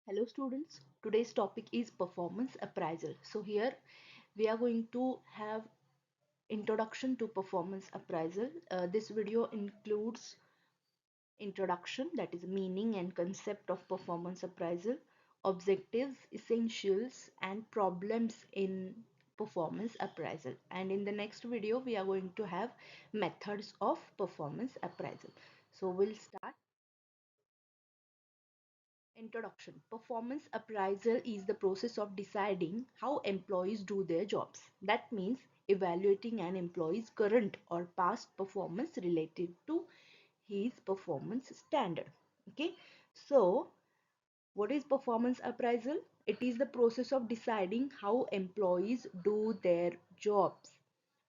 Hello students, today's topic is performance appraisal. So here we are going to have introduction to performance appraisal. This video includes introduction, that is meaning and concept of performance appraisal, objectives, essentials and problems in performance appraisal. And in the next video we are going to have methods of performance appraisal. So we'll start. Introduction. Performance appraisal is the process of deciding how employees do their jobs. That means evaluating an employee's current or past performance related to his performance standard. Okay, so what is performance appraisal? It is the process of deciding how employees do their jobs.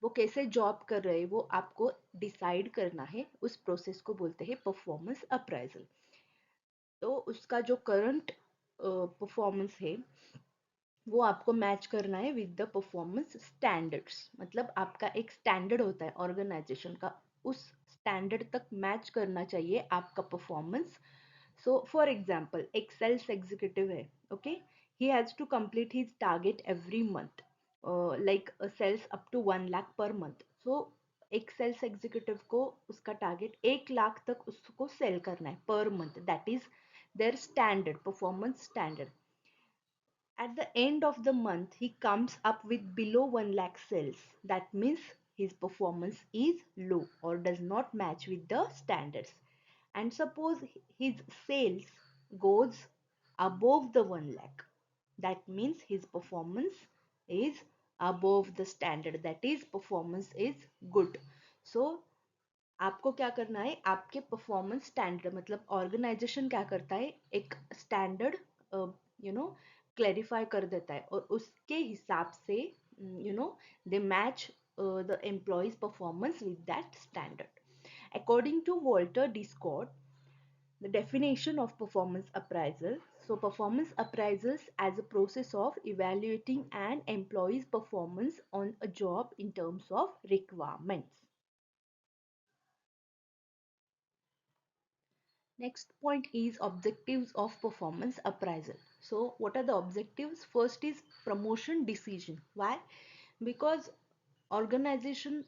वो कैसे job कर रहे हैं वो आपको decide करना है, उस प्रोसेस को बोलते हैं परफॉर्मेंस अप्राइजल. तो उसका जो करंट परफॉर्मेंस है वो आपको मैच करना है विद द परफॉर्मेंस स्टैंडर्ड्स. मतलब आपका एक स्टैंडर्ड होता है ऑर्गेनाइजेशन का, उस स्टैंडर्ड तक मैच करना चाहिए आपका परफॉर्मेंस. सो फॉर एग्जांपल एक सेल्स एग्जीक्यूटिव है. Okay, he has to complete his target every month, like sales up to 1 lakh per month. सो एक सेल्स एग्जीक्यूटिव को उसका टारगेट 1 लाख तक उसको सेल करना है per month. That is their standard performance standard. At the end of the month he comes up with below 1 lakh sales. That means his performance is low or does not match with the standards. And suppose his sales goes above the 1 lakh, that means his performance is above the standard, that is performance is good. So आपको क्या करना है, आपके performance standard, मतलब organisation क्या करता है, एक स्टैंडर्ड क्लैरिफाई कर देता है और उसके हिसाब से they match the employees performance with that standard. According to Walter D. Scott, the definition of performance appraisal. So, performance appraisals as a process of evaluating an employee's performance on a job in terms of requirements. Next point is objectives of performance appraisal. So what are the objectives? First is promotion decision. Why? Because organization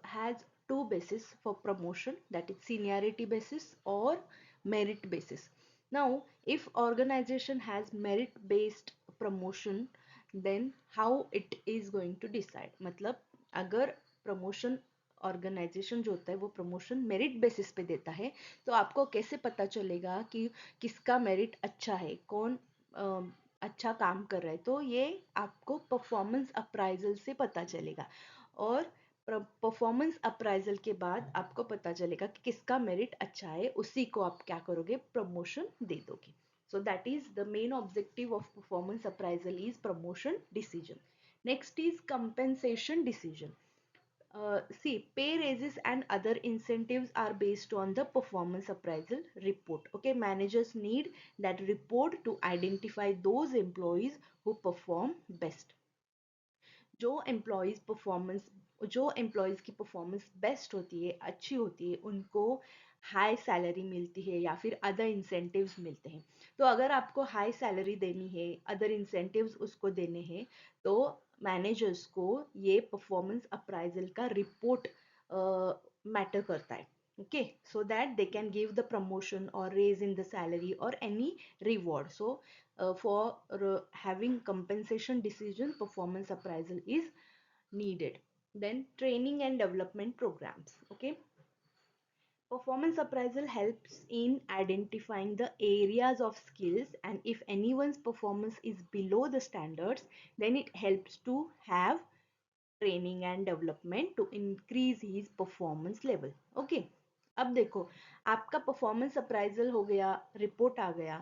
has two basis for promotion, that is seniority basis or merit basis. Now if organization has merit based promotion, then how it is going to decide? मतलब अगर promotion organisation जो होता है वो promotion merit basis पे देता है, तो आपको कैसे पता चलेगा कि किसका मेरिट अच्छा है, कौन अच्छा काम कर रहा है? तो ये आपको परफॉर्मेंस अप्राइजल से पता चलेगा. और परफॉर्मेंस अप्राइजल के बाद आपको पता चलेगा कि किसका मेरिट अच्छा है, उसी को आप क्या करोगे, प्रमोशन दे दोगे. So that is the main objective of performance appraisal is promotion decision. Next is compensation decision. See, pay raises and other incentives are based on the performance appraisal report. Okay, managers need that report to identify those employees who perform best. जो employees performance जो employees की performance best होती है, अच्छी होती है, उनको high salary मिलती है या फिर अदर इंसेंटिव्स मिलते हैं. तो अगर आपको हाई सैलरी देनी है, अदर इंसेंटिव्स उसको देने हैं, तो मैनेजर्स को ये परफॉर्मेंस अप्राइजल का रिपोर्ट मैटर करता है. Okay, so that they can give the promotion or raise in the salary or any reward. So for having compensation decision, performance appraisal is needed. Then training and development programs. Okay, performance appraisal helps in identifying the areas of skills, and if anyone's performance is below the standards, then it helps to have training and development to increase his performance level. Okay, अब देखो आपका performance appraisal हो गया, report आ गया.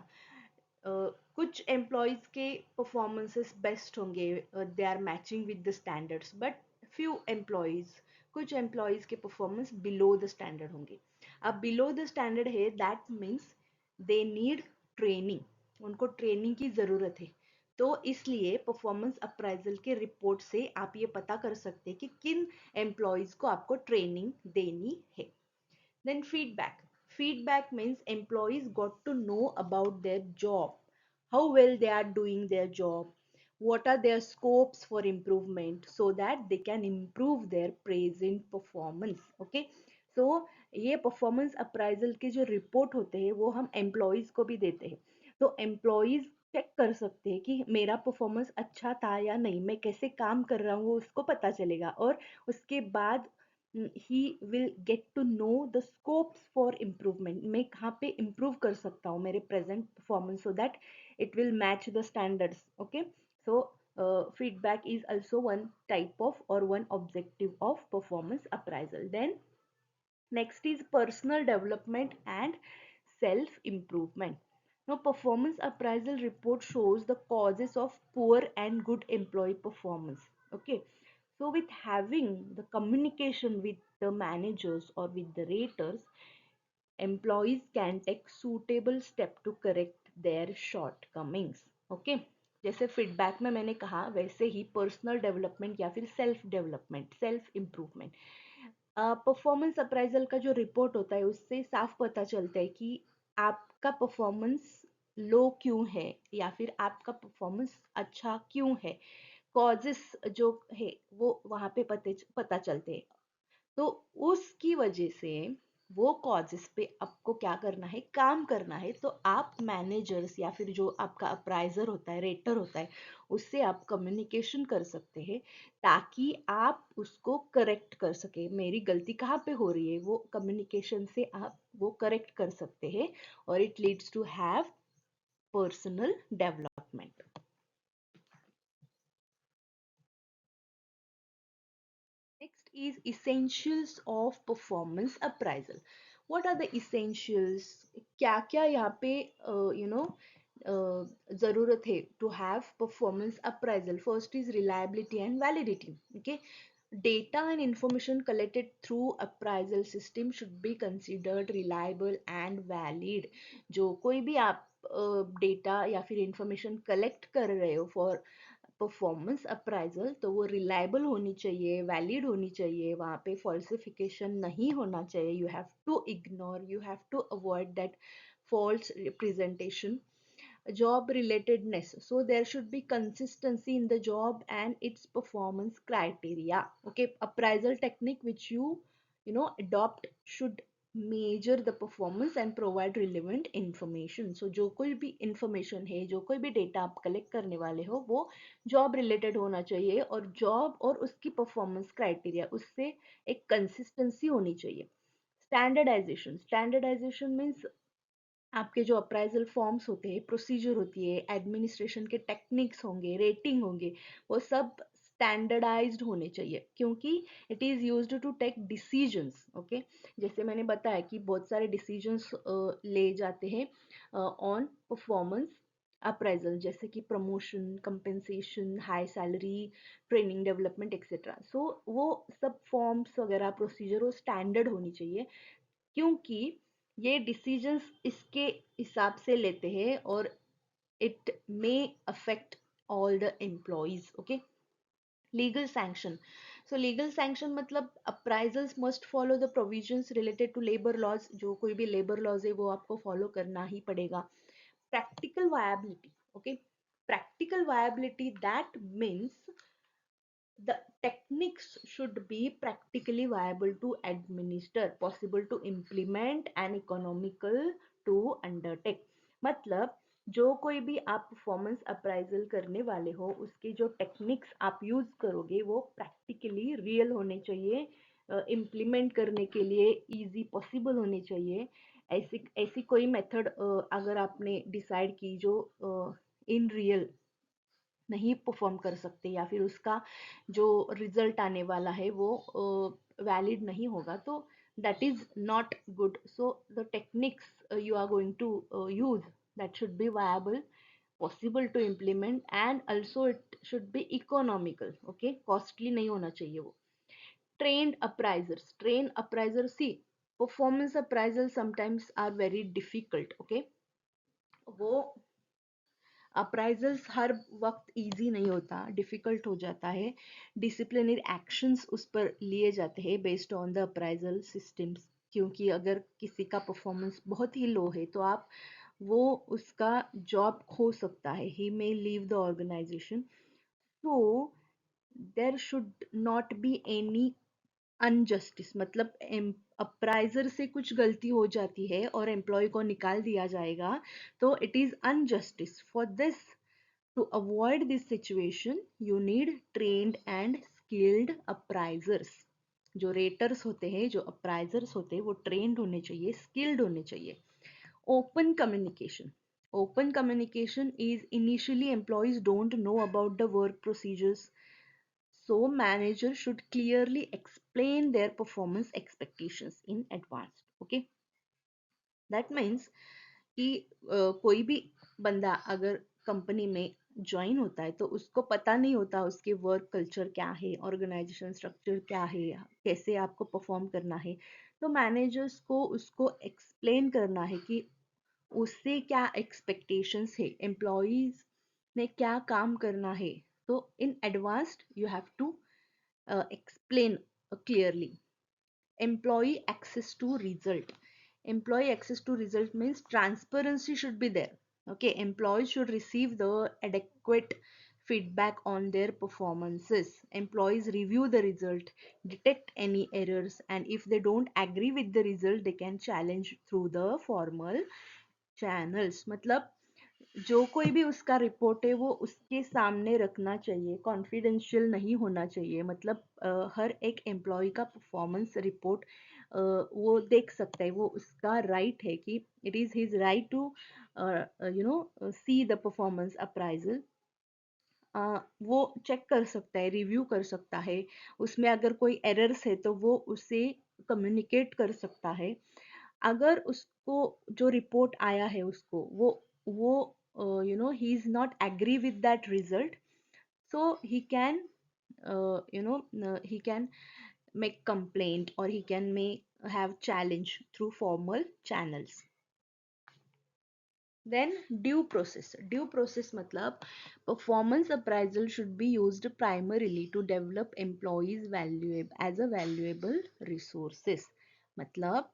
कुछ employees के performances best होंगे, they are matching with the standards, but few employees, कुछ एम्प्लॉयज के परफॉर्मेंस बिलो द स्टैंडर्ड होंगे. अब बिलो द स्टैंडर्ड है, that means they need training, उनको ट्रेनिंग की ज़रूरत है. तो इसलिए परफॉर्मेंस अप्राइजल के रिपोर्ट से आप ये पता कर सकते हैं कि किन एम्प्लॉयज को आपको ट्रेनिंग देनी है. Then feedback. Feedback means employees got to know about their job how well they are doing their job, what are their scopes for improvement, so that they can improve their present performance. Okay, so ये performance appraisal के जो report होते हैं वो हम employees को भी देते हैं। तो एम्प्लॉयज चेक कर सकते हैं कि मेरा परफॉर्मेंस अच्छा था या नहीं, मैं कैसे काम कर रहा हूँ वो उसको पता चलेगा, और उसके बाद ही will get to know the scopes for improvement, मैं कहाँ पे इम्प्रूव कर सकता हूँ मेरे present performance, so that it will match the standards. Okay, so feedback is also one type of or one objective of performance appraisal. Then next is personal development and self improvement. Now performance appraisal report shows the causes of poor and good employee performance. Okay, so with having the communication with the managers or with the raters, employees can take suitable step to correct their shortcomings. Okay, जैसे feedback में मैंने कहा वैसे ही personal development या फिर self development, self improvement, performance appraisal का जो report होता है उससे साफ पता चलता है कि आपका परफॉर्मेंस लो क्यों है या फिर आपका परफॉर्मेंस अच्छा क्यों है, कॉजेस जो है वो वहां पे पता चलते हैं। तो उसकी वजह से वो कॉजेस पे आपको क्या करना है, काम करना है। तो आप मैनेजर्स या फिर जो आपका अप्राइजर होता है, रेटर होता है, उससे आप कम्युनिकेशन कर सकते हैं ताकि आप उसको करेक्ट कर सके, मेरी गलती कहाँ पे हो रही है वो कम्युनिकेशन से आप वो करेक्ट कर सकते हैं, और it leads to have personal development. Next is essentials of performance appraisal. What are the essentials? क्या क्या यहाँ पे जरूरत है to have performance appraisal? First is reliability and validity. Okay, data and information collected through appraisal system should be considered reliable and valid. जो कोई भी आप डेटा या फिर इंफॉर्मेशन कलेक्ट कर रहे हो फॉर परफॉर्मेंस अप्राइजल, तो वो रिलायबल होनी चाहिए, वैलिड होनी चाहिए, वहाँ पे फॉल्सिफिकेशन नहीं होना चाहिए। You have to ignore, you have to avoid that false representation. Job relatedness, so there should be consistency in the job and its performance criteria. Okay, appraisal technique which you adopt should measure the performance and provide relevant information. So जो कोई भी information है, जो कोई भी data आप collect करने वाले हो वो job related होना चाहिए, और job और उसकी performance criteria उससे एक consistency होनी चाहिए। Standardization, standardization means आपके जो अप्राइजल फॉर्म्स होते हैं, प्रोसीजर होती है, एडमिनिस्ट्रेशन के टेक्निक्स होंगे, रेटिंग होंगे, वो सब स्टैंडर्डाइज्ड होने चाहिए, क्योंकि it is used to take decisions. Okay, जैसे मैंने बताया कि बहुत सारे डिसीजंस ले जाते हैं ऑन परफॉर्मेंस अप्राइजल, जैसे कि promotion, compensation, high salary, training development etcetera. So वो सब फॉर्म्स वगैरह प्रोसीजर वो स्टैंडर्ड होनी चाहिए, क्योंकि ये डिसीजंस इसके हिसाब से लेते हैं और it may affect all the employees. Okay, legal sanction, so legal sanction मतलब appraisals must follow the provisions related to labour laws, जो कोई भी लेबर लॉज है वो आपको फॉलो करना ही पड़ेगा। Practical viability, okay, practical viability that means the techniques should be practically viable to administer, possible to implement and economical to undertake. मतलब जो कोई भी आप परफॉर्मेंस अप्राइजल करने वाले हो उसके जो टेक्निक्स आप यूज करोगे वो प्रैक्टिकली रियल होने चाहिए, इम्प्लीमेंट करने के लिए इजी पॉसिबल होने चाहिए। ऐसी ऐसी कोई मेथड अगर आपने डिसाइड की जो इन रियल नहीं परफॉर्म कर सकते या फिर उसका जो रिजल्ट आने वाला है वो वैलिड नहीं होगा, तो that is not good. So the techniques you are going to use, that should be viable, possible to implement, and also it should be economical. Okay, costly नहीं होना चाहिए वो। Trained appraisers, train appraiser, see performance appraisal sometimes are very difficult. Okay, वो appraisals हर वक्त easy नहीं होता, difficult हो जाता है, डिसिप्लिनरी एक्शंस उस पर लिए जाते हैं based on the appraisal systems, क्योंकि अगर किसी का परफॉर्मेंस बहुत ही लो है तो आप वो उसका जॉब खो सकता है, he may leave the organization. So there should not be any injustice, मतलब अप्राइजर से कुछ गलती हो जाती है और एम्प्लॉय को निकाल दिया जाएगा, तो it is injustice. For this, to avoid this situation, you need trained and skilled appraisers. जो रेटर्स होते हैं, जो अप्राइजर्स होते हैं, वो ट्रेंड होने चाहिए, स्किल्ड होने चाहिए. Open communication. Open communication is initially employees don't know about the work procedures, so managers should clearly explain their performance expectations in advance. Okay, that means कि कोई भी बंदा अगर कंपनी में ज्वाइन होता है तो उसको पता नहीं होता उसके वर्क कल्चर क्या है, ऑर्गेनाइजेशन स्ट्रक्चर क्या है, कैसे आपको परफॉर्म करना है. तो मैनेजर्स को उसको एक्सप्लेन करना है कि उससे क्या एक्सपेक्टेशंस है, एम्प्लॉयज ने क्या काम करना है. तो in advanced you have to explain clearly. Employee access to result. Employee access to result means transparency should be there. Okay, employees should receive the adequate feedback on their performances. Employees review the result, detect any errors, and if they don't agree with the result, they can challenge through the formal channels. मतलब जो कोई भी उसका report है वो उसके सामने रखना चाहिए, कॉन्फिडेंशियल नहीं होना चाहिए. मतलब हर एक एम्प्लॉय का परफॉर्मेंस रिपोर्ट वो देख सकता है, वो उसका राइट है कि it is his right to see the performance appraisal. वो चेक कर सकता है, रिव्यू कर सकता है, उसमें अगर कोई एरर्स है तो वो उसे कम्युनिकेट कर सकता है. अगर उसको जो रिपोर्ट आया है उसको वो he is not agree with that result, so he can make complaint or he can make have challenge through formal channels. Then due process मतलब performance appraisal should be used primarily to develop employees valuable as a valuable resources. मतलब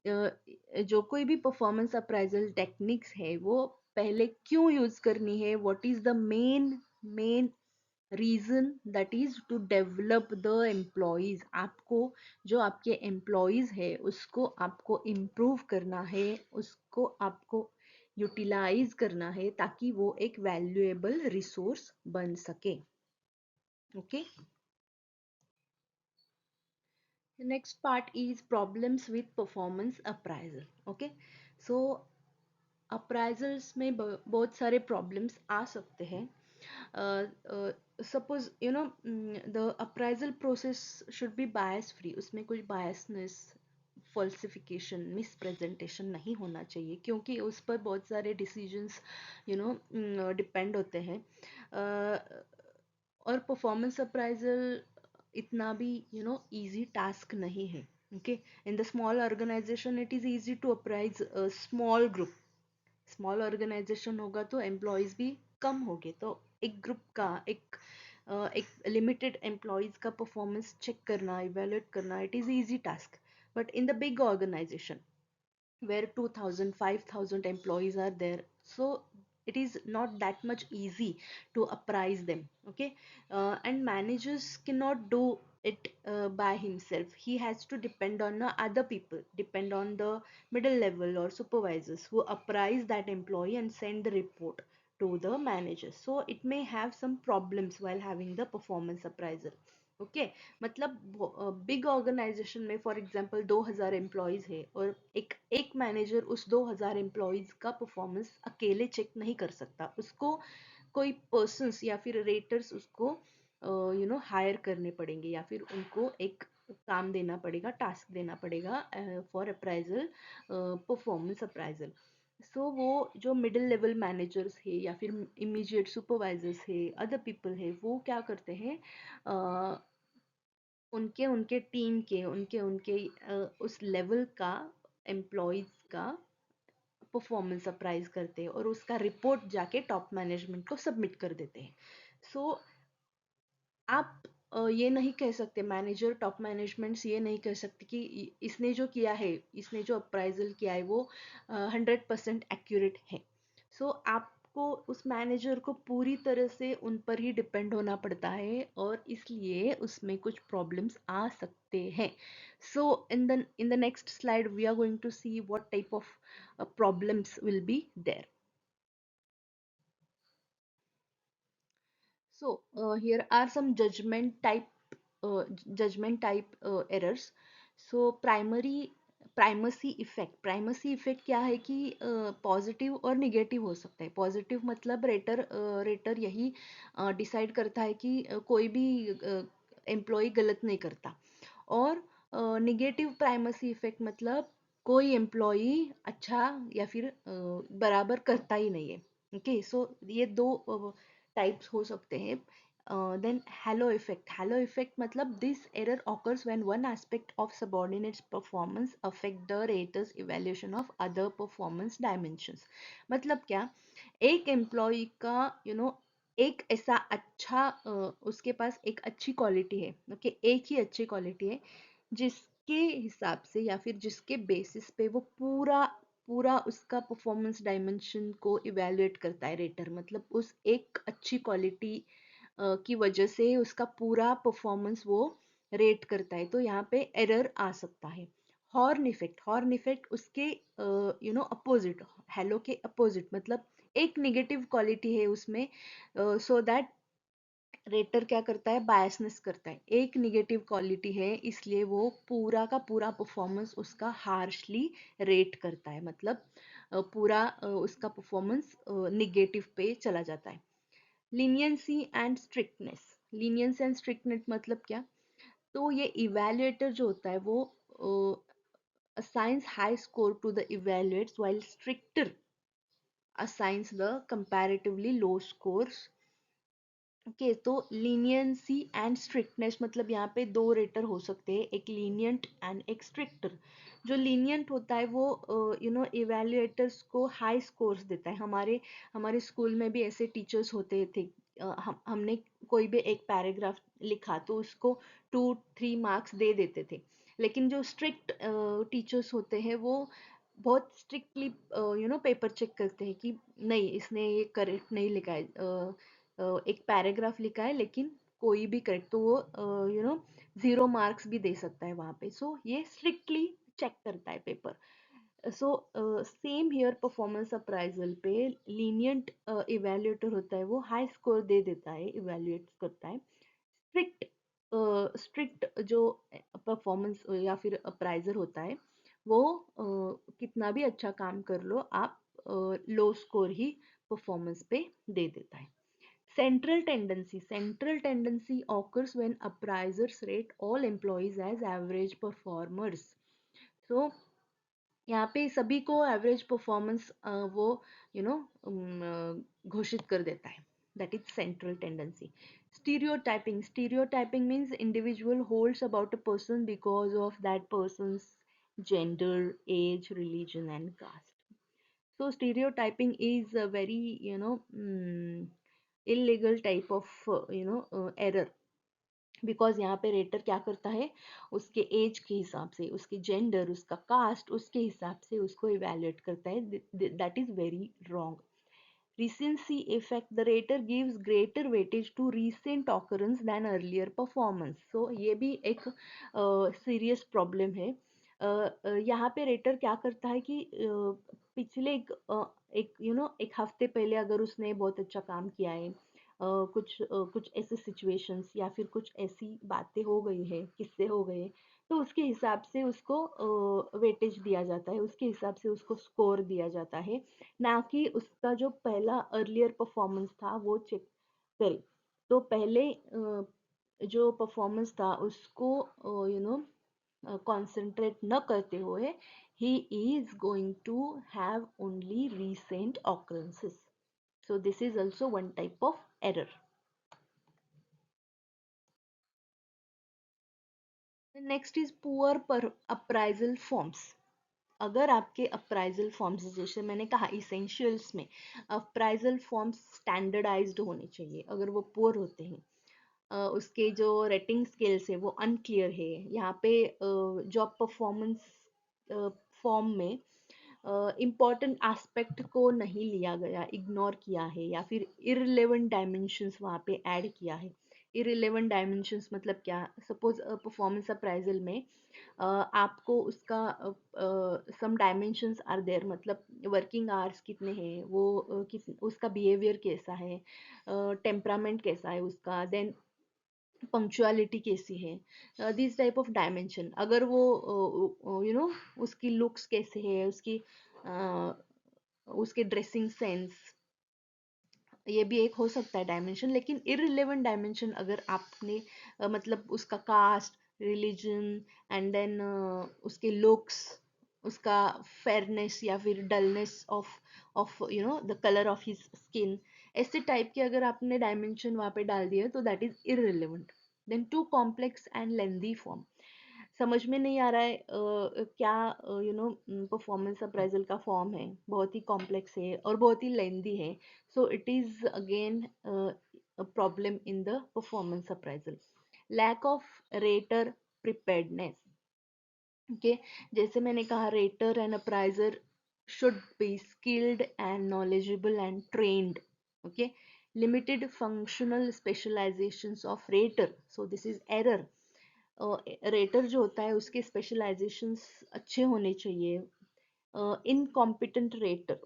जो कोई भी performance appraisal techniques है वो पहले क्यों use करनी है, what is the main reason, that is to develop the employees. आपको जो आपके एम्प्लॉयज है उसको आपको इम्प्रूव करना है, उसको आपको यूटिलाइज करना है ताकि वो एक वैल्यूएबल रिसोर्स बन सके. Okay, the next part is problems with performance appraisal. Okay, so अप्राइजल्स में बहुत सारे प्रॉब्लम्स आ सकते हैं. Suppose the appraisal process should be bias free. उसमें कुछ बायसनेस, फॉल्सिफिकेशन, मिसप्रेजेंटेशन नहीं होना चाहिए, क्योंकि उस पर बहुत सारे डिसीजंस डिपेंड होते हैं. और परफॉर्मेंस अप्राइजल इतना भी इजी टास्क नहीं है. Okay, in the small organization it is easy to appraise small group. Small organization होगा तो एम्प्लॉयज भी कम होंगे, तो एक ग्रुप का एक लिमिटेड एम्प्लॉयज का परफॉर्मेंस चेक करना, इवेलुएट करना, it is easy task. But in the big organization where 2000 5000 employees are there, so it is not that much easy to apprise them. Okay, and managers cannot do it by himself. He has to depend on other people, depend on the middle level or supervisors who apprise that employee and send the report to the manager. So it may have some problems while having the performance appraisal. Okay, मतलब big organisation में for example 2000 employees है और एक manager उस 2000 employees का performance अकेले check नहीं कर सकता. उसको कोई पर्सन्स या फिर रेटर्स उसको हायर करने पड़ेंगे, या फिर उनको एक काम देना पड़ेगा, टास्क देना पड़ेगा फॉर अप्राइजल, परफॉर्मेंस अप्राइजल. सो वो जो मिडिल लेवल मैनेजर्स है या फिर इमीडिएट सुपरवाइजर्स है, अदर पीपल है, वो क्या करते हैं, उनके उनके टीम के उनके उनके उस लेवल का एम्प्लॉयज का परफॉर्मेंस अप्राइज करते हैं और उसका रिपोर्ट जाके टॉप मैनेजमेंट को सबमिट कर देते हैं. सो आप ये नहीं कह सकते, मैनेजर टॉप मैनेजमेंट्स ये नहीं कह सकते कि इसने जो किया है, इसने जो अप्राइजल किया है वो 100% एक्यूरेट है। सो आपको उस मैनेजर को पूरी तरह से उन पर ही डिपेंड होना पड़ता है, और इसलिए उसमें कुछ प्रॉब्लम्स आ सकते हैं। So in the next slide we are going to see what type of problems will be there. So here are some judgment type errors. So primacy effect क्या है कि पॉजिटिव और निगेटिव हो सकता है. पॉजिटिव मतलब रेटर यही decide करता है कि कोई भी एम्प्लॉय गलत नहीं करता, और निगेटिव प्राइमेसी इफेक्ट मतलब कोई एम्प्लॉय अच्छा या फिर बराबर करता ही नहीं है. ओके, सो ये दो टाइप्स हो सकते हैं. देन हैलो इफेक्ट मतलब this error occurs when one aspect of subordinates performance affect the raters evaluation of other performance dimensions. मतलब क्या, एक एम्प्लॉय का एक ऐसा अच्छा उसके पास एक अच्छी क्वालिटी है. ओके, एक ही अच्छी क्वालिटी है जिसके हिसाब से या फिर जिसके बेसिस पे वो पूरा पूरा उसका परफॉर्मेंस डायमेंशन को इवेलुएट करता है रेटर. मतलब उस एक अच्छी क्वालिटी की वजह से उसका पूरा परफॉर्मेंस वो रेट करता है. तो यहाँ पे एरर आ सकता है. हॉर्न इफेक्ट उसके अपोजिट, हेलो के अपोजिट, मतलब एक निगेटिव क्वालिटी है उसमें, सो दैट रेटर क्या करता है, बायसनेस करता है. एक निगेटिव क्वालिटी है इसलिए वो पूरा का पूरा परफॉर्मेंस उसका हार्शली रेट करता है. मतलब पूरा उसका परफॉर्मेंस निगेटिव पे चला जाता है. Leniency and strictness. Lenience and strictness मतलब क्या, तो ये इवेल्युएटर जो होता है वो assigns high score to the evaluates while stricter assigns the comparatively low scores. Okay, तो लीनियंसी एंड स्ट्रिक्टनेस मतलब यहाँ पे दो रेटर हो सकते हैं, एक लीनियंट एंड एक स्ट्रिक्टर. जो लीनियंट होता है वो इवेल्युएटर्स को हाई स्कोर्स देता है. हमारे हमारे स्कूल में भी ऐसे टीचर्स होते थे. हमने कोई भी एक पैराग्राफ लिखा तो उसको 2-3 मार्क्स दे देते थे. लेकिन जो स्ट्रिक्ट टीचर्स होते हैं वो बहुत स्ट्रिक्टली पेपर चेक करते हैं कि नहीं, इसने ये करेक्ट नहीं लिखा है, एक पैराग्राफ लिखा है लेकिन कोई भी करेक्ट, तो वो 0 मार्क्स भी दे सकता है वहां पे. सो ये स्ट्रिक्टली चेक करता है paper. So same here performance appraisal पे लीनियंट इवेल्युएटर होता है, वो हाई स्कोर दे देता है, इवेल्युएट करता है. स्ट्रिक्ट स्ट्रिक्ट जो परफॉर्मेंस या फिर अप्राइजर होता है वो कितना भी अच्छा काम कर लो, आप लो स्कोर ही परफॉर्मेंस पे दे देता है. Central tendency occurs when appraisers rate all employees as average performers. So यहाँ पे सभी को एवरेज परफॉर्मेंस वो घोषित कर देता है. That is central tendency. Stereotyping means individual holds about a person because of that person's gender, age, religion and caste. So stereotyping is a very illegal type of error. Because यहाँ पे rater क्या करता है, उसके as के हिसाब से, उसके जेंडर, उसका कास्ट, उसके हिसाब से उसको इवेल्युएट करता है. That is very wrong. Recency effect, the rater gives greater weightage to recent occurrence than earlier performance. So ये भी एक सीरियस प्रॉब्लम है. यहाँ पे रेटर क्या करता है कि पिछले एक एक हफ्ते पहले अगर उसने बहुत अच्छा काम किया है, कुछ ऐसे सिचुएशंस या फिर कुछ ऐसी बातें हो गई है, किस्से हो गए, तो उसके हिसाब से उसको वेटेज दिया जाता है, उसके हिसाब से उसको स्कोर दिया जाता है, ना कि उसका जो पहला अर्लियर परफॉर्मेंस था वो चेक करे. तो पहले जो परफॉर्मेंस था उसको concentrate न करते हुए he is going to have only recent occurrences. So this is also one type of error. The next is poor per appraisal forms. अगर आपके अप्राइजल फॉर्म्स, जैसे मैंने कहा इसेंशियल्स में अप्राइजल फॉर्म्स स्टैंडर्डाइज्ड होने चाहिए, अगर वो पुअर होते हैं उसके जो रेटिंग स्केल्स है वो अनक्लियर है। यहाँ पे जॉब परफॉर्मेंस फॉर्म में इम्पॉर्टेंट एस्पेक्ट को नहीं लिया गया, इग्नोर किया है, या फिर इररिलेवेंट डायमेंशंस वहाँ पे ऐड किया है। इररिलेवेंट डायमेंशंस मतलब क्या? सपोज परफॉर्मेंस अप्राइजल में आपको उसका सम डायमेंशंस आर देयर, मतलब वर्किंग आवर्स कितने हैं, वो उसका बिहेवियर कैसा है, टेम्परामेंट कैसा है उसका, देन पंक्चुअलिटी कैसी है, दिस टाइप ऑफ डायमेंशन। अगर वो उसकी लुक्स कैसे है, उसके ड्रेसिंग सेंस, ये भी एक हो सकता है डायमेंशन। लेकिन इररिलेवेंट डायमेंशन अगर आपने मतलब उसका कास्ट, रिलीजन, एंड देन उसके लुक्स, उसका फेयरनेस या फिर dullness of the colour of his skin, ऐसे टाइप के अगर आपने डायमेंशन वहाँ पे डाल दिया तो that is irrelevant. Then too complex and lengthy form, समझ में नहीं आ रहा है क्या परफॉर्मेंस अप्राइजल का फॉर्म है, बहुत ही कॉम्प्लेक्स है और बहुत ही लेंदी है, so it is again problem in the performance appraisal. Lack of rater preparedness, okay, जैसे मैंने कहा rater and appraiser should be skilled and knowledgeable and trained, okay. Limited functional specialisations of rater, so this is error. Rater जो होता है उसके specialisations अच्छे होने चाहिए। Incompetent rater,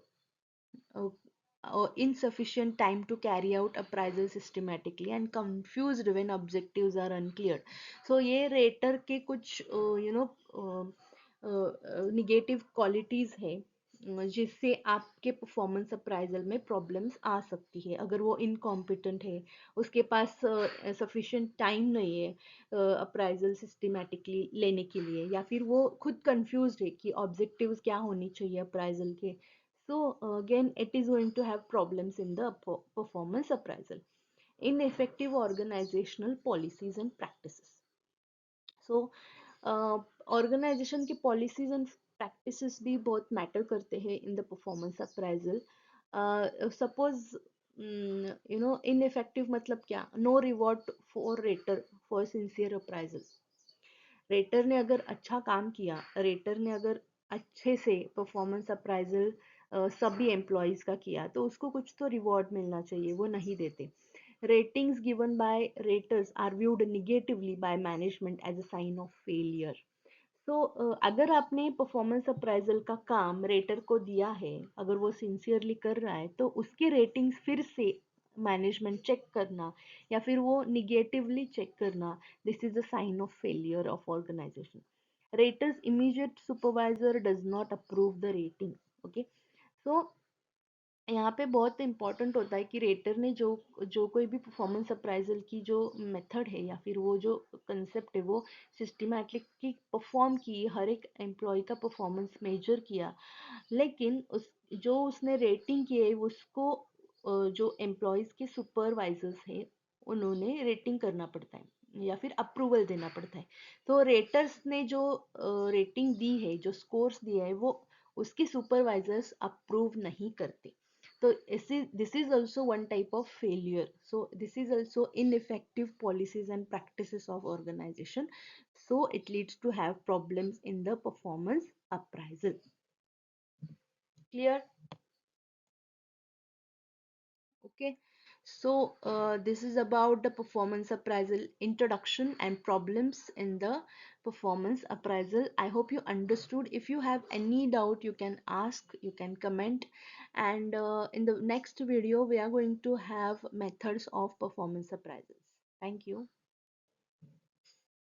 insufficient time to carry out appraisal systematically and confused when objectives are unclear. So ये rater के कुछ निगेटिव क्वालिटीज है जिससे आपके परफॉर्मेंस अप्राइजल में प्रॉब्लम्स आ सकती है। अगर वो इनकॉम्पिटेंट है, उसके पास सफिशिएंट टाइम नहीं है अप्राइजल सिस्टमेटिकली लेने के लिए, या फिर वो खुद कंफ्यूज्ड है कि ऑब्जेक्टिव्स क्या होनी चाहिए अप्राइजल के, so again it is going to have problems in the performance appraisal. Ineffective organizational policies and practices, so organization की पॉलिसीज एंड प्रैक्टिसेस भी बहुत मैटर करते हैं in the performance appraisal. Suppose ineffective मतलब क्या? No reward for rater for sincere appraisal. Rater ने अगर अच्छा काम किया, रेटर ने अगर अच्छे से परफॉर्मेंस अप्राइजल सभी एम्प्लॉयज का किया, तो उसको कुछ तो रिवॉर्ड मिलना चाहिए, वो नहीं देते। Ratings given by raters are viewed negatively by management as a sign of failure. तो अगर आपने परफॉर्मेंस अप्राइजल का काम रेटर को दिया है, अगर वो सिंसियरली कर रहा है, तो उसकी रेटिंग्स फिर से मैनेजमेंट चेक करना या फिर वो निगेटिवली चेक करना, this is a sign of failure of organisation. Raters immediate supervisor does not approve the rating, okay. So यहाँ पे बहुत इंपॉर्टेंट होता है कि रेटर ने जो जो कोई भी परफॉर्मेंस अप्राइजल की जो मेथड है या फिर वो जो कंसेप्ट है वो सिस्टमैटिकली परफॉर्म की, हर एक एम्प्लॉय का परफॉर्मेंस मेजर किया, लेकिन उस जो उसने रेटिंग की है उसको जो एम्प्लॉयज़ के सुपरवाइजर्स हैं उन्होंने रेटिंग करना पड़ता है या फिर अप्रूवल देना पड़ता है। तो रेटर्स ने जो रेटिंग दी है, जो स्कोर्स दिया है, वो उसके सुपरवाइजर्स अप्रूव नहीं करते। So this is also one type of failure. So this is also ineffective policies and practices of organization. So it leads to have problems in the performance appraisal. Clear? Okay. So this is about the performance appraisal introduction and problems in the performance appraisal. I hope you understood. If you have any doubt, you can ask, you can comment. And in the next video, we are going to have methods of performance appraisals. Thank you.